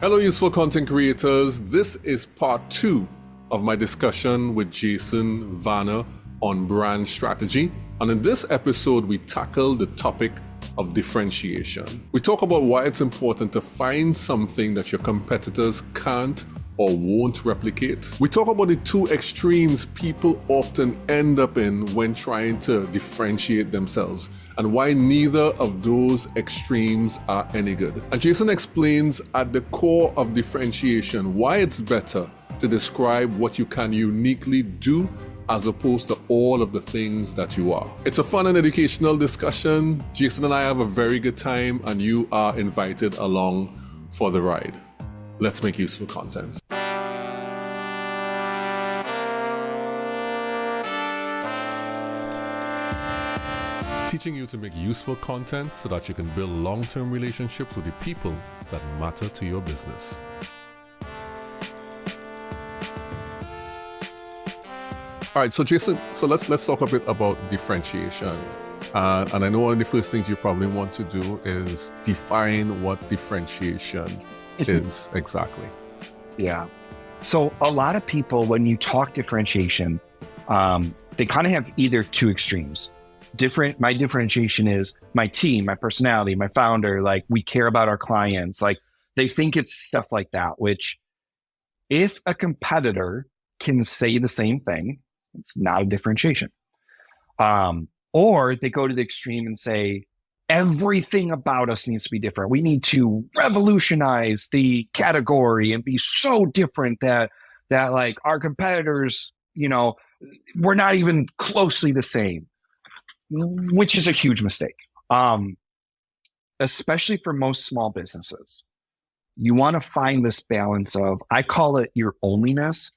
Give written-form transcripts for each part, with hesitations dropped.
Hello, useful content creators. This is part 2 of my discussion with Jason Vana on brand strategy. And in this episode, we tackle the topic of differentiation. We talk about why it's important to find something that your competitors can't or won't replicate. We talk about the two extremes people often end up in when trying to differentiate themselves and why neither of those extremes are any good. And Jason explains at the core of differentiation why it's better to describe what you can uniquely do as opposed to all of the things that you are. It's a fun and educational discussion. Jason and I have a very good time, and you are invited along for the ride. Let's make useful content. Teaching you to make useful content so that you can build long-term relationships with the people that matter to your business. All right, so Jason, let's talk a bit about differentiation. And I know one of the first things you probably want to do is define what differentiation is exactly. Yeah. So a lot of people, when you talk differentiation, they kind of have either two extremes. My differentiation is my team, my personality, my founder, like we care about our clients. Like they think it's stuff like that, which if a competitor can say the same thing, it's not a differentiation. Or they go to the extreme and say, everything about us needs to be different. We need to revolutionize the category and be so different that like our competitors, we're not even closely the same, which is a huge mistake. Especially for most small businesses. You want to find this balance of, I call it your onlyness.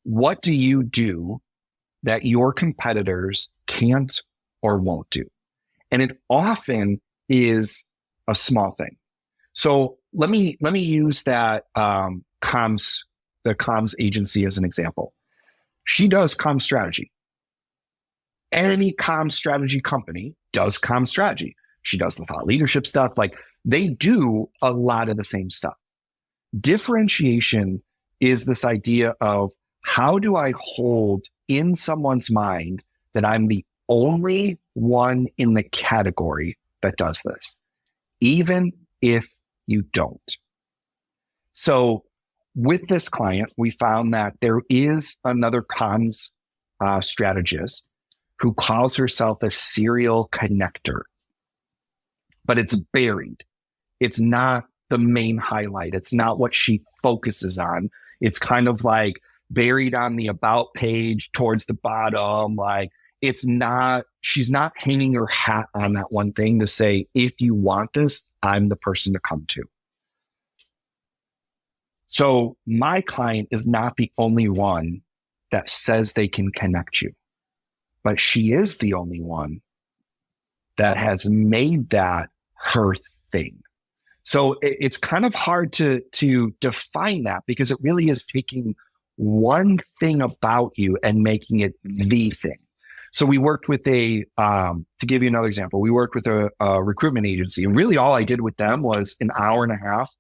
What do you do that your competitors can't or won't do? And it often is a small thing. So let me use that the comms agency as an example. She does comms strategy. Any comms strategy company does comms strategy. She does the thought leadership stuff. Like they do a lot of the same stuff. Differentiation is this idea of, how do I hold in someone's mind that I'm the only one in the category that does this, even if you don't? So with this client, we found that there is another comms strategist who calls herself a serial connector, but it's buried. It's not the main highlight. It's not what she focuses on. It's kind of like buried on the about page towards the bottom. Like she's not hanging her hat on that one thing to say, if you want this, I'm the person to come to. So my client is not the only one that says they can connect you, but she is the only one that has made that her thing. So it's kind of hard to define that, because it really is taking one thing about you and making it the thing. So we worked with to give you another example, we worked with a recruitment agency, and really all I did with them was an hour and a half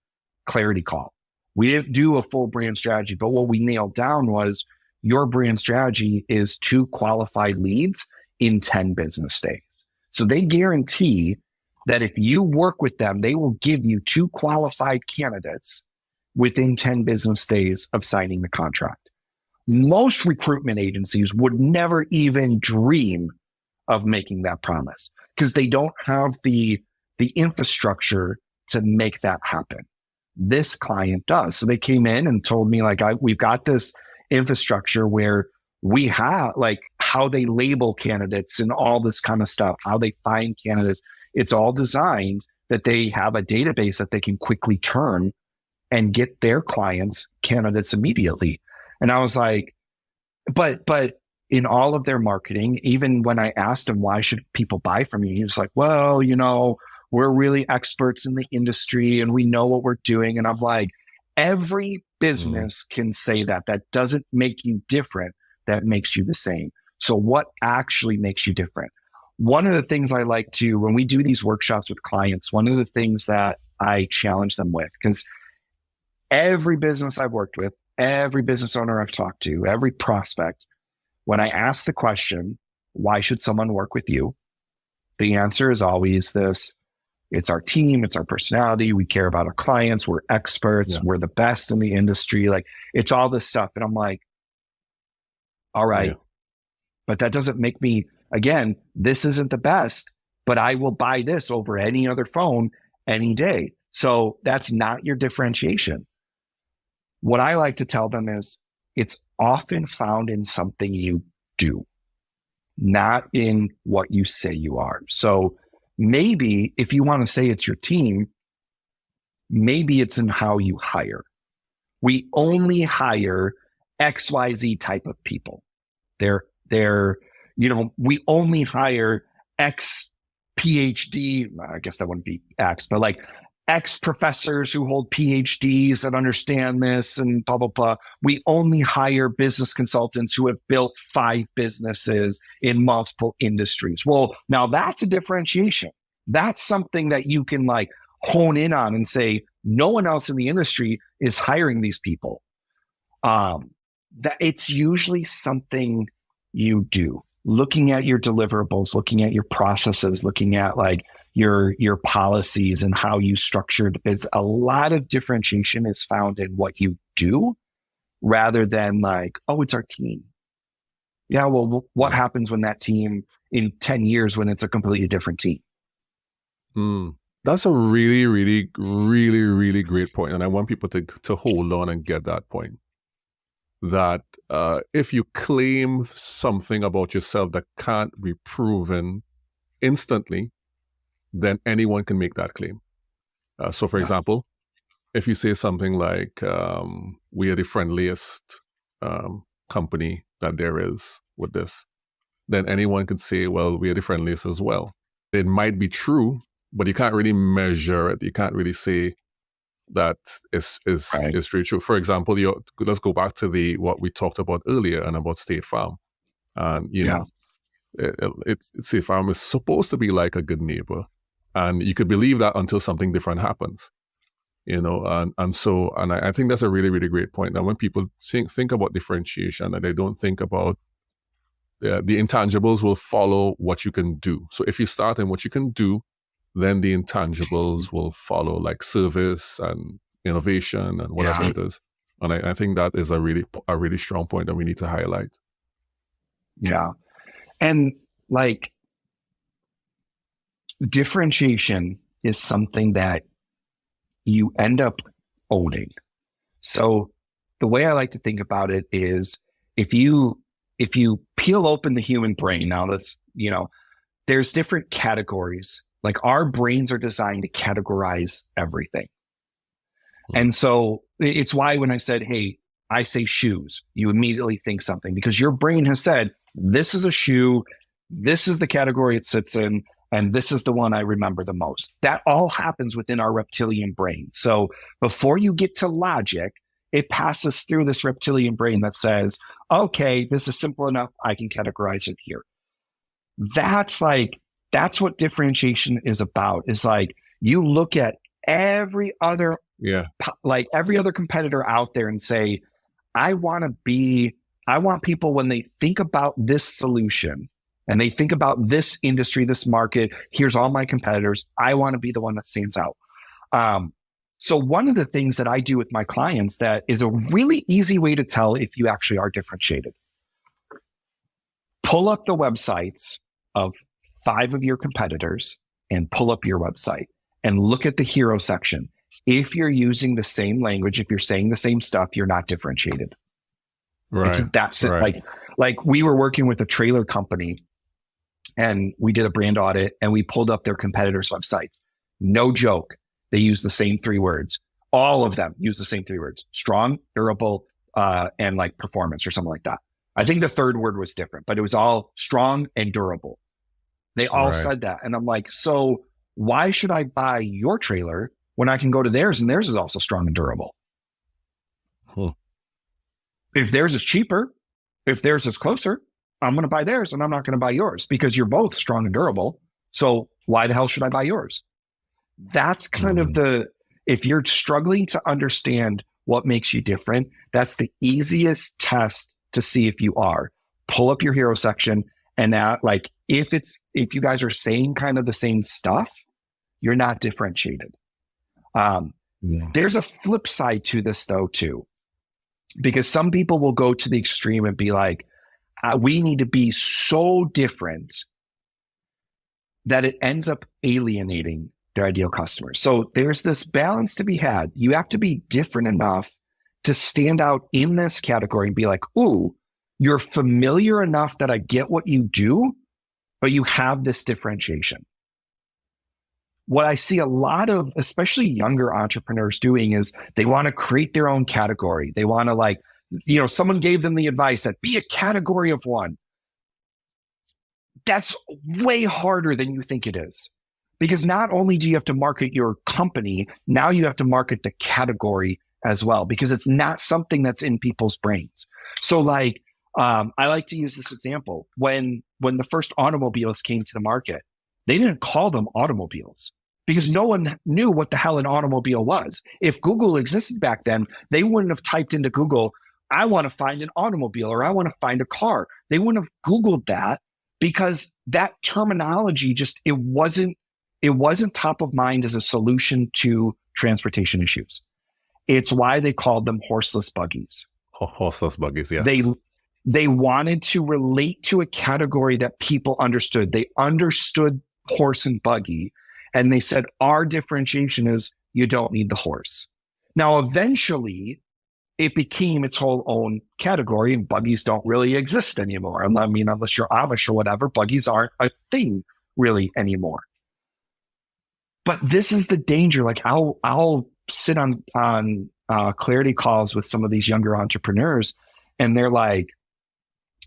clarity call. We didn't do a full brand strategy, but what we nailed down was, your brand strategy is 2 qualified leads in 10 business days. So they guarantee that if you work with them, they will give you 2 qualified candidates within 10 business days of signing the contract. Most recruitment agencies would never even dream of making that promise, because they don't have the infrastructure to make that happen. This client does. So they came in and told me, like, we've got this infrastructure where we have like how they label candidates and all this kind of stuff, how they find candidates. It's all designed that they have a database that they can quickly turn and get their clients candidates immediately. And I was like, but in all of their marketing, even when I asked him, why should people buy from you? He was like, well, we're really experts in the industry and we know what we're doing. And I'm like, every business can say that. That doesn't make you different. That makes you the same. So what actually makes you different? One of the things I like to, when we do these workshops with clients, one of the things that I challenge them with, because Every business I've worked with, every business owner I've talked to, every prospect, when I ask the question, why should someone work with you? The answer is always this: it's our team, it's our personality, we care about our clients, we're experts, we're the best in the industry. Like, it's all this stuff. And I'm like, all right, but that doesn't make me, again, this isn't the best, but I will buy this over any other phone any day. So that's not your differentiation. What I like to tell them is it's often found in something you do, not in what you say you are. So maybe if you want to say it's your team, maybe it's in how you hire. We only hire XYZ type of people. We only hire X PhD, I guess that wouldn't be X, but like X professors who hold PhDs that understand this and blah, blah, blah. We only hire business consultants who have built 5 businesses in multiple industries. Well, now that's a differentiation. That's something that you can like hone in on and say, no one else in the industry is hiring these people. That it's usually something you do. Looking at your deliverables, looking at your processes, looking at like your policies and how you structure the bids. A lot of differentiation is found in what you do rather than like, oh, it's our team. Yeah, well, what happens when that team in 10 years when it's a completely different team? That's a really, really, really, really great point. And I want people to hold on and get that point. That if you claim something about yourself that can't be proven instantly, then anyone can make that claim. So for example, if you say something like, we are the friendliest company that there is with this, then anyone could say, well, we are the friendliest as well. It might be true, but you can't really measure it. You can't really say that is really true. For example, let's go back to what we talked about earlier and about State Farm. And you know, State Farm is supposed to be like a good neighbor, and you could believe that until something different happens. You know, and I think that's a really, really great point. Now, when people think about differentiation, and they don't think about the intangibles will follow what you can do. So if you start in what you can do, then the intangibles will follow, like service and innovation and whatever it is. And I think that is a really strong point that we need to highlight. Yeah. And like differentiation is something that you end up owning. So the way I like to think about it is if you peel open the human brain, now there's different categories. Like our brains are designed to categorize everything. And so it's why when I said, hey, I say shoes, you immediately think something because your brain has said, this is a shoe, this is the category it sits in, and this is the one I remember the most. That all happens within our reptilian brain. So before you get to logic, it passes through this reptilian brain that says, okay, this is simple enough, I can categorize it here. That's what differentiation is about. Is like you look at every other competitor out there and say, I want people when they think about this solution and they think about this industry, this market, here's all my competitors. I want to be the one that stands out. So one of the things that I do with my clients that is a really easy way to tell if you actually are differentiated. Pull up the websites of 5 of your competitors and pull up your website and look at the hero section. If you're using the same language, if you're saying the same stuff, you're not differentiated. Right. That's it. Right. Like we were working with a trailer company and we did a brand audit and we pulled up their competitors' websites. No joke. They use the same 3 words. All of them use the same 3 words: strong, durable, and like performance or something like that. I think the 3rd word was different, but it was all strong and durable. They all said that. And I'm like, so why should I buy your trailer when I can go to theirs and theirs is also strong and durable? If theirs is cheaper, if theirs is closer, I'm going to buy theirs and I'm not going to buy yours because you're both strong and durable. So why the hell should I buy yours? That's kind of if you're struggling to understand what makes you different, that's the easiest test to see if you are. Pull up your hero section, and that, like, if you guys are saying kind of the same stuff, you're not differentiated. There's a flip side to this though too, because some people will go to the extreme and be like, we need to be so different that it ends up alienating their ideal customers. So there's this balance to be had. You have to be different enough to stand out in this category and be like, ooh, you're familiar enough that I get what you do, but you have this differentiation. What I see a lot of, especially younger entrepreneurs doing, is they want to create their own category. They want to, like, someone gave them the advice that be a category of one. That's way harder than you think it is. Because not only do you have to market your company, now you have to market the category as well, because it's not something that's in people's brains. So like, I like to use this example. When the first automobiles came to the market, they didn't call them automobiles because no one knew what the hell an automobile was. If Google existed back then, they wouldn't have typed into Google, I want to find an automobile, or I want to find a car. They wouldn't have Googled that because that terminology it wasn't top of mind as a solution to transportation issues. It's why they called them horseless buggies. Horseless buggies, yes. They wanted to relate to a category that people understood. They understood horse and buggy, and they said, our differentiation is you don't need the horse. Now, eventually, it became its whole own category, and buggies don't really exist anymore. I mean, unless you're Amish or whatever, buggies aren't a thing really anymore. But this is the danger. Like, I'll sit on clarity calls with some of these younger entrepreneurs, and they're like,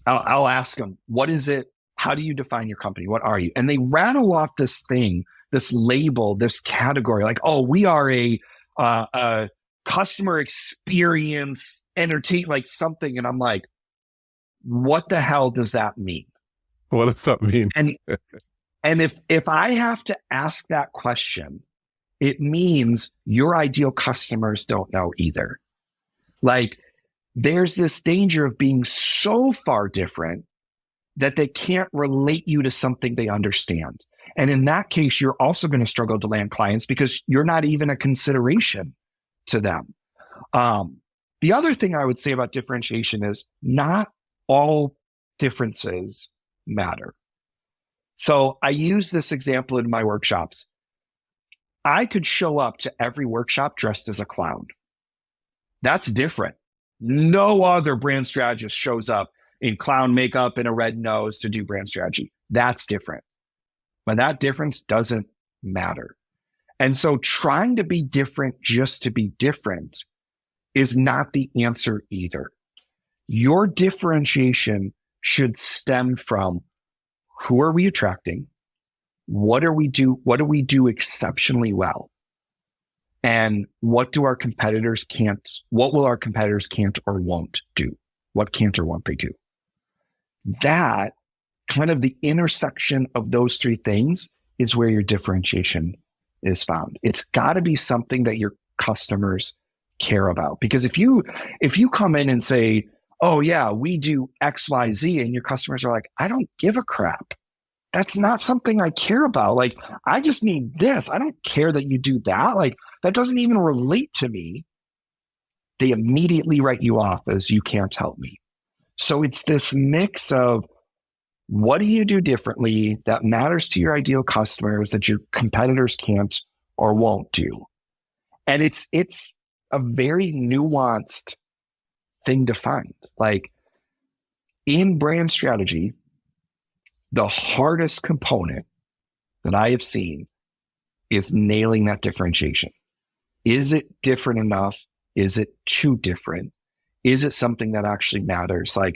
I'll ask them, what is it? How do you define your company? What are you? And they rattle off this thing, this label, this category, like, oh, we are a customer experience entertain, like something. And I'm like, what the hell does that mean? What does that mean? And if I have to ask that question, it means your ideal customers don't know either. Like, there's this danger of being so far different that they can't relate you to something they understand. And in that case, you're also going to struggle to land clients because you're not even a consideration to them. The other thing I would say about differentiation is not all differences matter. So I use this example in my workshops. I could show up to every workshop dressed as a clown. That's different. No other brand strategist shows up in clown makeup and a red nose to do brand strategy. That's different. But that difference doesn't matter. And so trying to be different just to be different is not the answer either. Your differentiation should stem from, who are we attracting? What do we do exceptionally well? And what will our competitors can't or won't do? What can't or won't they do? That kind of the intersection of those three things is where your differentiation is found. It's got to be something that your customers care about. Because if you come in and say, oh yeah, we do X, Y, Z, and your customers are like, I don't give a crap. That's not something I care about. Like, I just need this. I don't care that you do that. Like, that doesn't even relate to me. They immediately write you off as you can't help me. So it's this mix of, what do you do differently that matters to your ideal customers that your competitors can't or won't do? And it's a very nuanced thing to find. Like, in brand strategy, the hardest component that I have seen is nailing that differentiation. Is it different enough? Is it too different? Is it something that actually matters? Like,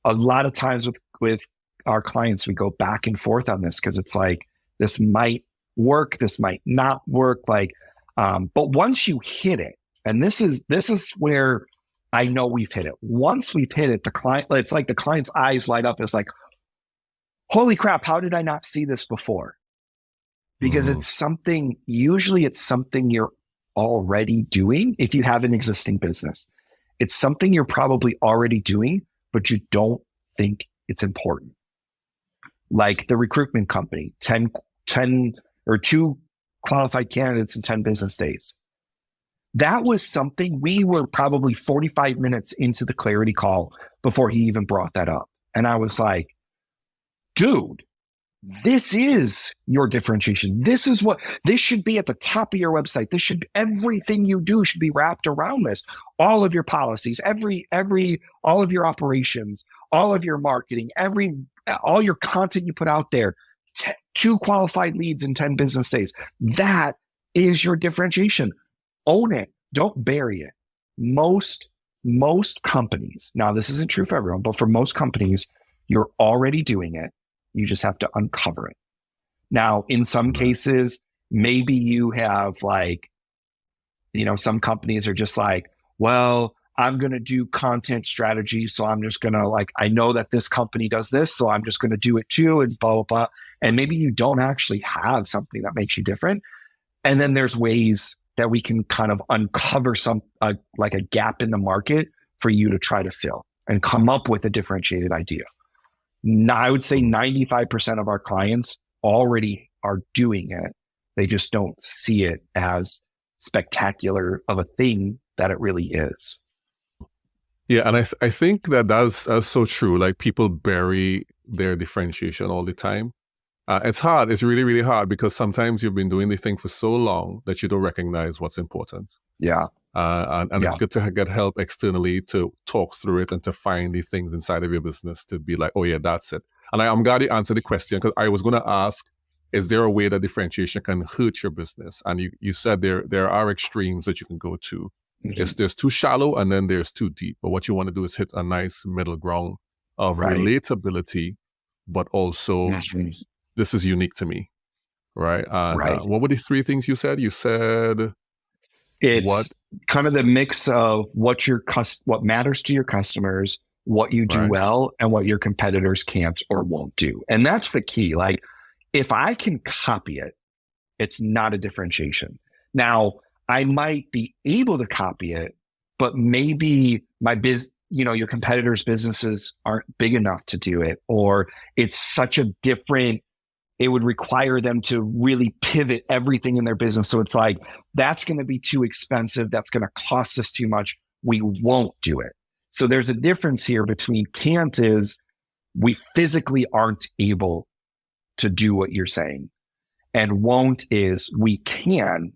a lot of times with our clients, we go back and forth on this because it's like, this might work, this might not work. Like, but once you hit it, and this is where I know we've hit it. Once we've hit it, it's like the client's eyes light up. It's like, holy crap, how did I not see this before? Because usually it's something you're already doing if you have an existing business. It's something you're probably already doing, but you don't think it's important. Like the recruitment company, 10 or 2 qualified candidates in 10 business days. That was something we were probably 45 minutes into the clarity call before he even brought that up. And I was like, dude, this is your differentiation. This should be at the top of your website. Everything you do should be wrapped around this. All of your policies, all of your operations, all of your marketing, all your content you put out there, 2 qualified leads in 10 business days. That is your differentiation. Own it. Don't bury it. Most companies, now this isn't true for everyone, but for most companies, you're already doing it. You just have to uncover it. Now, in some cases, maybe you have some companies are just like, well, I'm going to do content strategy. So I'm just going to I know that this company does this, so I'm just going to do it too, and blah, blah, blah. And maybe you don't actually have something that makes you different. And then there's ways that we can kind of uncover a gap in the market for you to try to fill and come up with a differentiated idea. I would say 95% of our clients already are doing it. They just don't see it as spectacular of a thing that it really is. Yeah, and I think that's so true. Like, people bury their differentiation all the time. It's hard. It's really, really hard, because sometimes you've been doing the thing for so long that you don't recognize what's important. Yeah. And it's good to get help externally to talk through it and to find these things inside of your business to be like, oh yeah, that's it. And I'm glad you answered the question, because I was going to ask, is there a way that differentiation can hurt your business? And you said there are extremes that you can go to. Mm-hmm. There's too shallow and then there's too deep. But what you want to do is hit a nice middle ground of relatability, but also this is unique to me, right? What were the 3 things you said? You said it's kind of the mix of what matters to your customers, what you do well, and what your competitors can't or won't do. And that's the key. Like, if I can copy it, it's not a differentiation. Now, I might be able to copy it, but maybe your competitors' businesses aren't big enough to do it, or it's such a different, it would require them to really pivot everything in their business. So it's like, that's going to be too expensive. That's going to cost us too much. We won't do it. So there's a difference here between can't is we physically aren't able to do what you're saying, and won't is we can,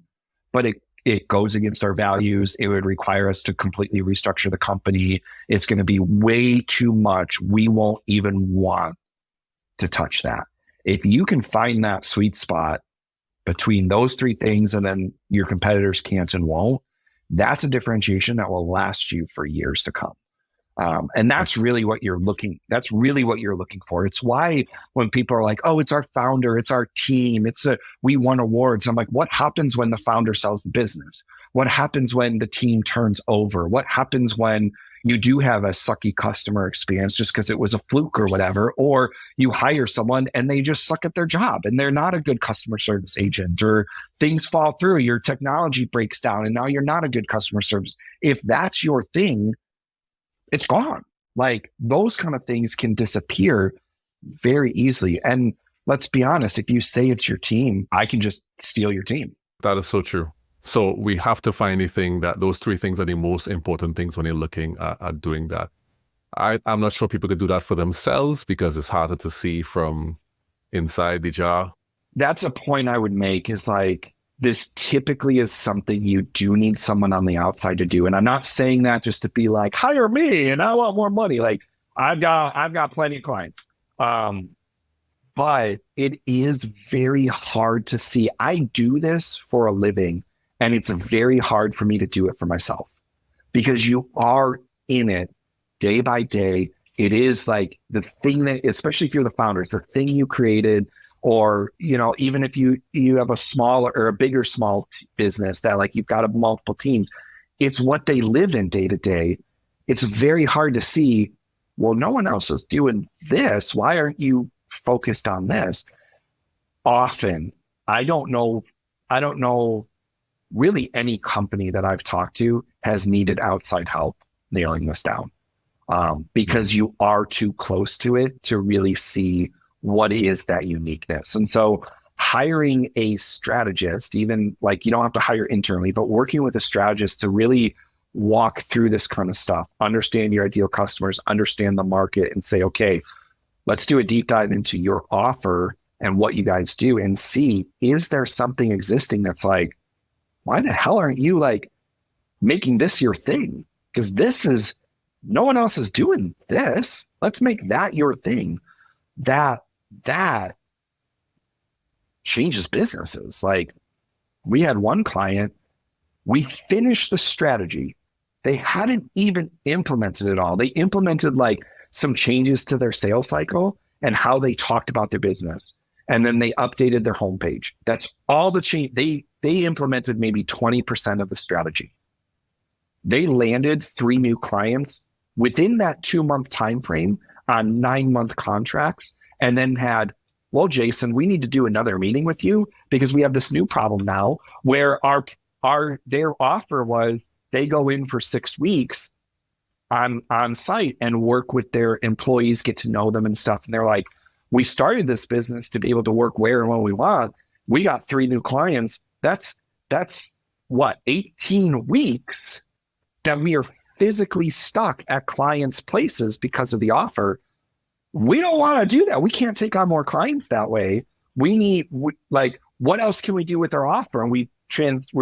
but it goes against our values. It would require us to completely restructure the company. It's going to be way too much. We won't even want to touch that. If you can find that sweet spot between those 3 things, and then your competitors can't and won't, that's a differentiation that will last you for years to come. And that's really what you're looking for. It's why when people are like, oh, it's our founder, it's our team, we won awards. I'm like, what happens when the founder sells the business? What happens when the team turns over? What happens when you do have a sucky customer experience just because it was a fluke or whatever, or you hire someone and they just suck at their job and they're not a good customer service agent, or things fall through, your technology breaks down and now you're not a good customer service. If that's your thing, it's gone. Like, those kind of things can disappear very easily. And let's be honest, if you say it's your team, I can just steal your team. That is so true. So we have to find a thing that those 3 things are the most important things when you're looking at doing that. I'm not sure people could do that for themselves because it's harder to see from inside the jar. That's a point I would make, is like, this typically is something you do need someone on the outside to do. And I'm not saying that just to be like, hire me and I want more money. Like, I've got plenty of clients. But it is very hard to see. I do this for a living, and it's very hard for me to do it for myself, because you are in it day by day. It is like the thing that, especially if you're the founder, it's the thing you created. Or, even if you have a small or a bigger small business that, like, you've got multiple teams, it's what they live in day to day. It's very hard to see, well, no one else is doing this. Why aren't you focused on this? Often, I don't know really any company that I've talked to has needed outside help nailing this down, because you are too close to it to really see what is that uniqueness. And so hiring a strategist, even like you don't have to hire internally, but working with a strategist to really walk through this kind of stuff, understand your ideal customers, understand the market, and say, okay, let's do a deep dive into your offer and what you guys do and see, is there something existing that's like, why the hell aren't you like making this your thing? Because this is, no one else is doing this. Let's make that your thing. That changes businesses. Like, we had one client, we finished the strategy. They hadn't even implemented it all. They implemented like some changes to their sales cycle and how they talked about their business. And then they updated their homepage. That's all the change. They implemented maybe 20% of the strategy. They landed 3 new clients within that 2-month time frame on 9-month contracts, and then had, well, Jason, we need to do another meeting with you because we have this new problem now where their offer was they go in for 6 weeks on site and work with their employees, get to know them and stuff. And they're like, we started this business to be able to work where and when we want. We got 3 new clients. That's what, 18 weeks that we are physically stuck at clients' places because of the offer. We don't want to do that. We can't take on more clients that way. Like, what else can we do with our offer? And we're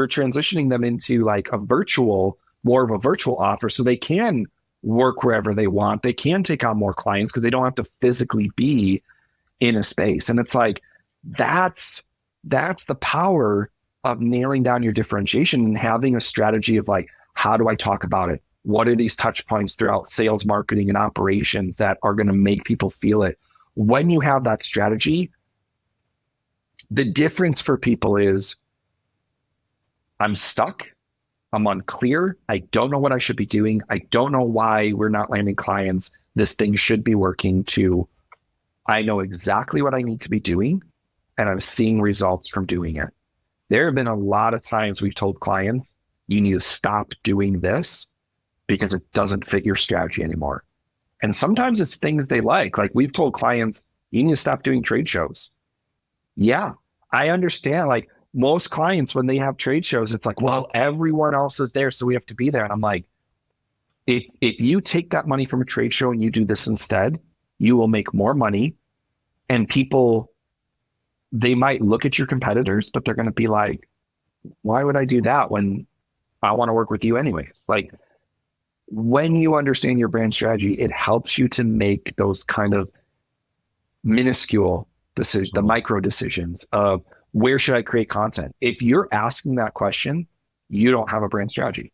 transitioning them into like more of a virtual offer, so they can work wherever they want. They can take on more clients because they don't have to physically be in a space. And it's like, that's the power of nailing down your differentiation and having a strategy of like, how do I talk about it? What are these touch points throughout sales, marketing, and operations that are going to make people feel it? When you have that strategy, the difference for people is, I'm stuck. I'm unclear. I don't know what I should be doing. I don't know why we're not landing clients. This thing should be working, to, I know exactly what I need to be doing, and I'm seeing results from doing it. There have been a lot of times we've told clients, you need to stop doing this because it doesn't fit your strategy anymore. And sometimes it's things they like. Like, we've told clients, you need to stop doing trade shows. Yeah, I understand. Like, most clients, when they have trade shows, it's like, well, everyone else is there, so we have to be there. And I'm like, if you take that money from a trade show and you do this instead, you will make more money. And people, they might look at your competitors, but they're going to be like, why would I do that when I want to work with you anyways? Like, when you understand your brand strategy, it helps you to make those kind of minuscule decisions, the micro decisions of, where should I create content? If you're asking that question, you don't have a brand strategy.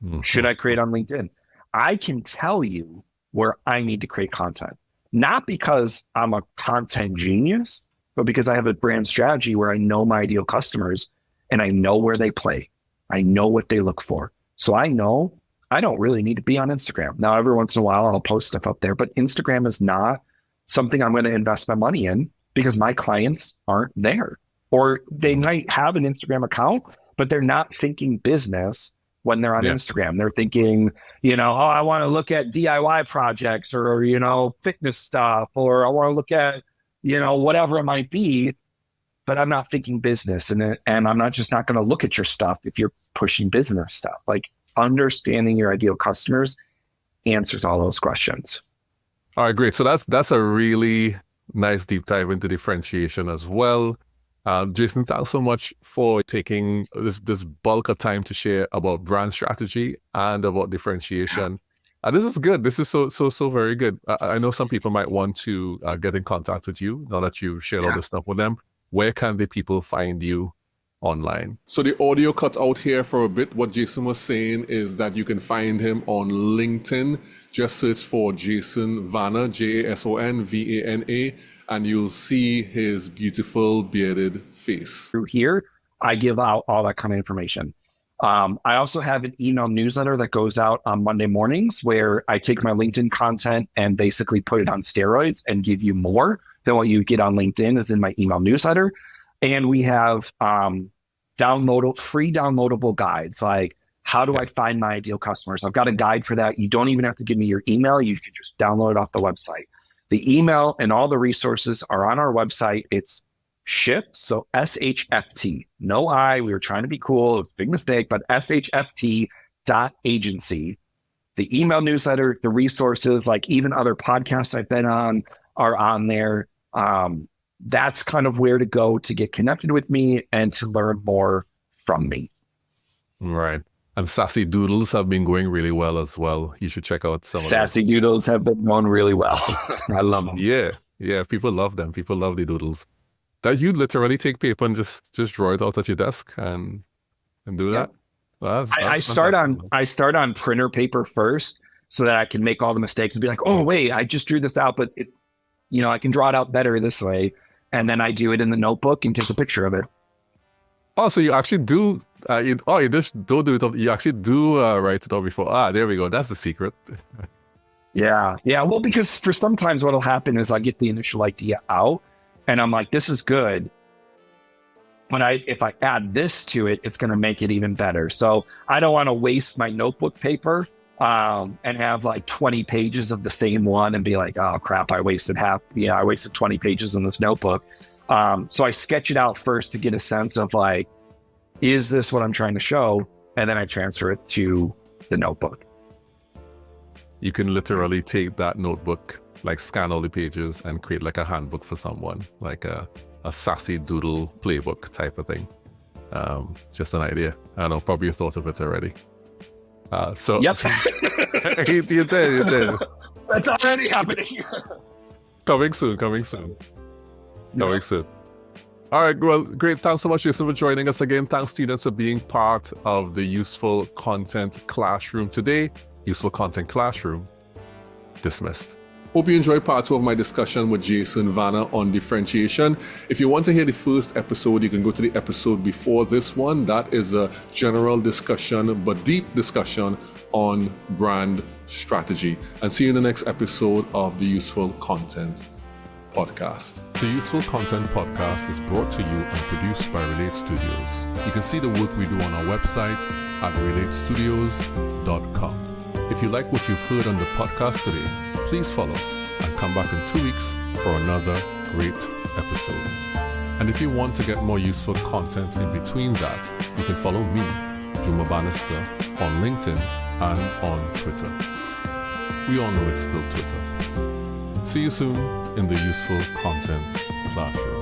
Mm-hmm. Should I create on LinkedIn? I can tell you where I need to create content, not because I'm a content genius, but because I have a brand strategy where I know my ideal customers and I know where they play. I know what they look for. So I know I don't really need to be on Instagram. Now, every once in a while, I'll post stuff up there, but Instagram is not something I'm going to invest my money in, because my clients aren't there. Or they might have an Instagram account, but they're not thinking business when they're on Instagram. They're thinking, I want to look at DIY projects or, fitness stuff, or I want to look at, whatever it might be, but I'm not thinking business. And I'm not going to look at your stuff if you're pushing business stuff. Like, understanding your ideal customers answers all those questions. All right, great. So that's a really nice deep dive into differentiation as well. Jason, thanks so much for taking this bulk of time to share about brand strategy and about differentiation. This is good. This is so very good. I know some people might want to get in contact with you now that you shared all this stuff with them. Where can the people find you online? So the audio cut out here for a bit. What Jason was saying is that you can find him on LinkedIn. Just search for Jason Vana, JasonVana, and you'll see his beautiful bearded face. Through here, I give out all that kind of information. I also have an email newsletter that goes out on Monday mornings where I take my LinkedIn content and basically put it on steroids and give you more than what you get on LinkedIn is in my email newsletter. And we have free downloadable guides. Like, how do I find my ideal customers? I've got a guide for that. You don't even have to give me your email. You can just download it off the website. The email and all the resources are on our website. It's SHIFT, so SHFT. No I. We were trying to be cool. It was a big mistake, but SHFT.agency. The email newsletter, the resources, like even other podcasts I've been on are on there. That's kind of where to go to get connected with me and to learn more from me. Right. And Sassy Doodles have been going really well as well. You should check out some Sassy Doodles have been going really well. I love them. Yeah. People love them. People love the doodles. That you literally take paper and just draw it out at your desk and do that. Well, I start on printer paper first so that I can make all the mistakes and be like, oh wait, I just drew this out, but I can draw it out better this way. And then I do it in the notebook and take a picture of it. Oh, so you actually do. You just don't do it. You actually do write it out before. There we go. That's the secret. Yeah. Well, because for sometimes what'll happen is I get the initial idea out, and I'm like, this is good. But if I add this to it, it's going to make it even better. So I don't want to waste my notebook paper and have like 20 pages of the same one and be like, oh crap, I wasted 20 pages in this notebook. So I sketch it out first to get a sense of like, is this what I'm trying to show? And then I transfer it to the notebook. You can literally take that notebook, like scan all the pages and create like a handbook for someone, like a sassy doodle playbook type of thing. Just an idea. I don't know, probably you thought of it already. Yep. You did. That's already happening. Coming soon. All right, well, great. Thanks so much, Jason, for joining us again. Thanks, students, for being part of the Useful Content Classroom today. Useful Content Classroom dismissed. Hope you enjoyed part 2 of my discussion with Jason Vana on differentiation. If you want to hear the first episode, you can go to the episode before this one. That is a general discussion, but deep discussion on brand strategy. And see you in the next episode of the Useful Content Podcast. The Useful Content Podcast is brought to you and produced by Relate Studios. You can see the work we do on our website at relatestudios.com. If you like what you've heard on the podcast today, please follow and come back in 2 weeks for another great episode. And if you want to get more useful content in between that, you can follow me, Juma Bannister, on LinkedIn and on Twitter. We all know it's still Twitter. See you soon in the Useful Content Classroom.